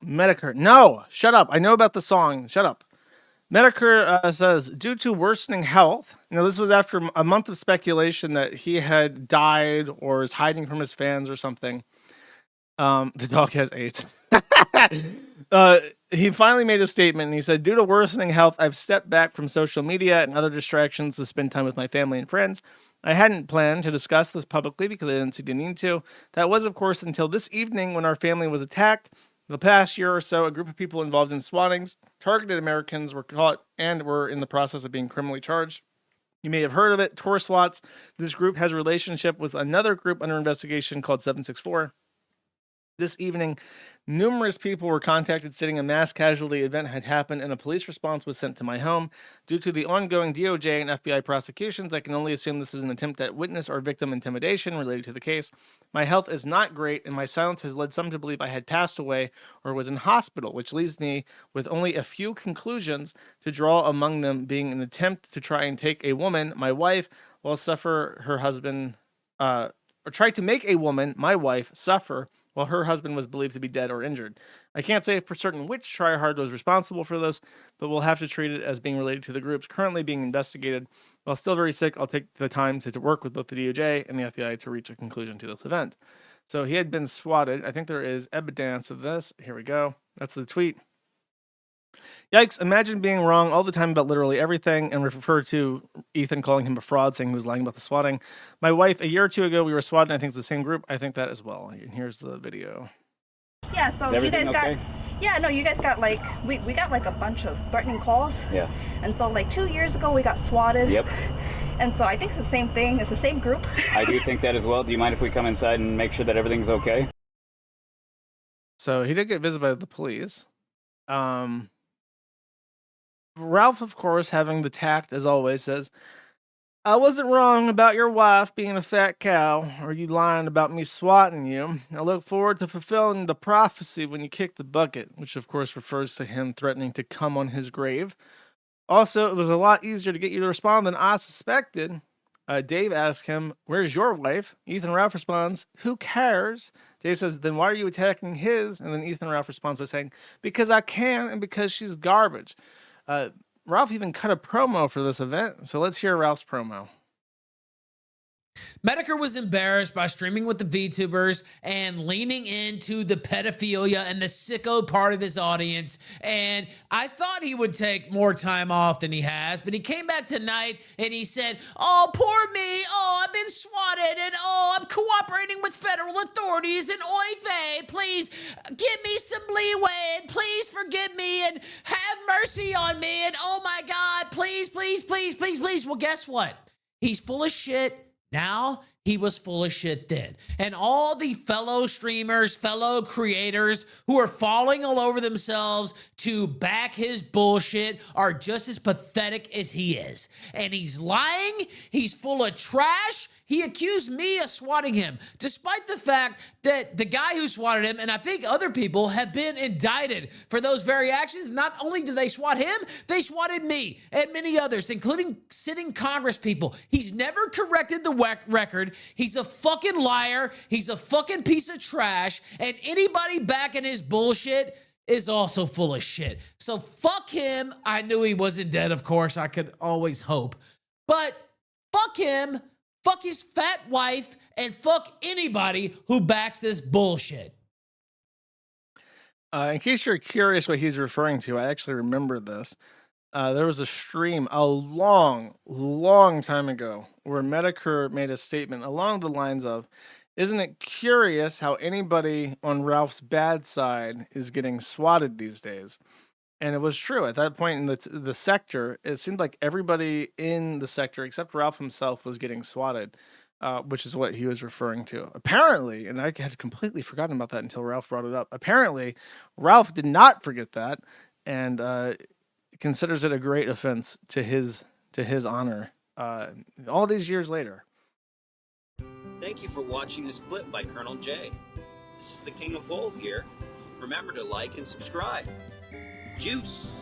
Metokur. No, shut up. I know about the song. Shut up. Metokur says, due to worsening health, this was after a month of speculation that he had died or is hiding from his fans or something. The dog has AIDS. He finally made a statement and he said, due to worsening health, I've stepped back from social media and other distractions to spend time with my family and friends. I hadn't planned to discuss this publicly because I didn't see the need to. That was, of course, until this evening when our family was attacked. The past year or so, a group of people involved in swattings, targeted Americans, were caught and were in the process of being criminally charged. You may have heard of it, Tor Swats. This group has a relationship with another group under investigation called 764. This evening, numerous people were contacted stating a mass casualty event had happened and a police response was sent to my home. Due to the ongoing DOJ and FBI prosecutions, I can only assume this is an attempt at witness or victim intimidation related to the case. My health is not great, and my silence has led some to believe I had passed away or was in hospital, which leaves me with only a few conclusions to draw, among them being an attempt to try and take a woman, my wife, while suffer her husband, or try to make a woman, my wife, suffer while her husband was believed to be dead or injured. I can't say for certain which tryhard was responsible for this, but we'll have to treat it as being related to the groups currently being investigated. While still very sick, I'll take the time to work with both the DOJ and the FBI to reach a conclusion to this event. So he had been swatted. I think there is evidence of this. Here we go. That's the tweet. Yikes, imagine being wrong all the time about literally everything and refer to Ethan calling him a fraud, saying he was lying about the swatting. My wife, a year or two ago, we were swatted. I think it's the same group. I think that as well. And here's the video. Yeah, so you guys got, you guys got we got a bunch of threatening calls. Yeah. And so 2 years ago we got swatted. Yep. And so I think it's the same thing. It's the same group. I do think that as well. Do you mind if we come inside and make sure that everything's okay? So he did get visited by the police. Ralph, of course, having the tact as always, says, I wasn't wrong about your wife being a fat cow, or you lying about me swatting you. I look forward to fulfilling the prophecy when you kick the bucket, which of course refers to him threatening to come on his grave. Also, it was a lot easier to get you to respond than I suspected. Dave asks him, where's your wife? Ethan Ralph responds, who cares? Dave says, then why are you attacking his? And then Ethan Ralph responds by saying, because I can and because she's garbage. Ralph even cut a promo for this event, so let's hear Ralph's promo. Metokur was embarrassed by streaming with the VTubers and leaning into the pedophilia and the sicko part of his audience. And I thought he would take more time off than he has, but he came back tonight and he said, oh, poor me. Oh, I've been swatted and oh, I'm cooperating with federal authorities and oy vey, please give me some leeway and please forgive me and have mercy on me. And oh my God, please, please, please, please, please. Well, guess what? He's full of shit. Now, he was full of shit then. And all the fellow streamers, fellow creators who are falling all over themselves to back his bullshit are just as pathetic as he is. And he's lying. He's full of trash. He accused me of swatting him, despite the fact that the guy who swatted him, and I think other people, have been indicted for those very actions. Not only did they swat him, they swatted me and many others, including sitting Congress people. He's never corrected the record. He's a fucking liar. He's a fucking piece of trash. And anybody backing his bullshit is also full of shit. So fuck him. I knew he wasn't dead, of course. I could always hope. But fuck him. Fuck his fat wife, and fuck anybody who backs this bullshit. In case you're curious what he's referring to, I actually remember this. There was a stream a long, long time ago where Metokur made a statement along the lines of, isn't it curious how anybody on Ralph's bad side is getting swatted these days? And it was true. At that point in the sector, it seemed like everybody in the sector, except Ralph himself, was getting swatted, which is what he was referring to. Apparently, and I had completely forgotten about that until Ralph brought it up. Apparently, Ralph did not forget that and considers it a great offense to his honor all these years later. Thank you for watching this clip by Colonel J. This is the King of Bull here. Remember to like and subscribe. Juice!